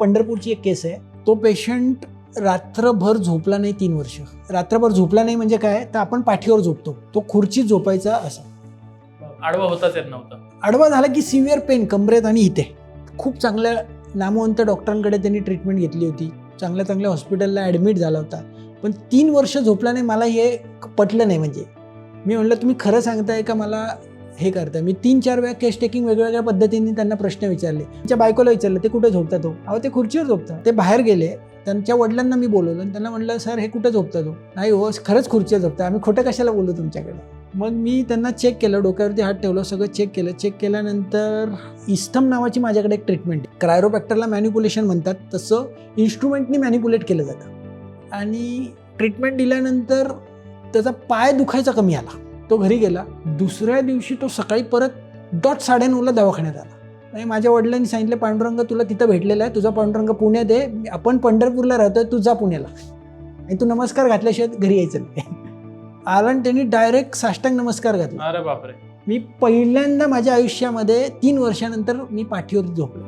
पंढरपूरची एक केस आहे. तो पेशंट रात्रभर झोपला नाही 3 वर्ष. रात्रभर झोपला नाही म्हणजे काय, तर आपण पाठीवर झोपतो, तो खुर्चीत झोपायचा असा. आडवा होताच येत नव्हता. आडवा झाला की सिव्हिअर पेन कमरेत आणि इथे. खूप चांगल्या नामवंत डॉक्टरांकडे त्यांनी ट्रीटमेंट घेतली होती, चांगल्या चांगल्या हॉस्पिटलला ॲडमिट झाला होता, पण 3 वर्ष झोपला नाही. मला हे पटलं नाही. म्हणजे मी म्हटलं तुम्ही खरं सांगताय का मला हे करताय. मी 3-4 वेळा केस टेकिंग वेगवेगळ्या पद्धतीने त्यांना प्रश्न विचारले. त्यांच्या बायकोला विचारलं ते कुठे झोपतात हो. अहो ते खुर्चीवर झोपतात. ते बाहेर गेले, त्यांच्या वडिलांना मी बोलवलं आणि त्यांना म्हटलं सर हे कुठं झोपतात हो. नाही हो खरंच खुर्चीवर झोपतात, आम्ही खोटं कशाला बोलू तुमच्याकडे. मग मी त्यांना चेक केलं, डोक्यावरती हात ठेवलं, सगळं चेक केलं. चेक केल्यानंतर इस्थम नावाची माझ्याकडे एक ट्रीटमेंट आहे. क्रायोप्रॅक्टरला मॅनिप्युलेशन म्हणतात, तसं इन्स्ट्रुमेंटनी मॅनिप्युलेट केलं जातं. आणि ट्रीटमेंट दिल्यानंतर त्याचा पाय दुखायचा कमी आला. तो घरी गेला. दुसऱ्या दिवशी तो सकाळी परत 9:30 दवाखान्यात आला. आणि माझ्या वडिलांनी सांगितलं पांडुरंग तुला तिथं भेटलेला आहे, तुझा पांडुरंग पुण्यात आहे, आपण पंढरपूरला राहतोय, तू जा पुण्याला आणि तू नमस्कार घातल्याशिवाय घरी यायचं नाही. आला आणि त्यांनी डायरेक्ट साष्टांग नमस्कार घातला. अरे बापरे. मी पहिल्यांदा माझ्या आयुष्यामध्ये 3 वर्षानंतर मी पाठीवर झोपलो.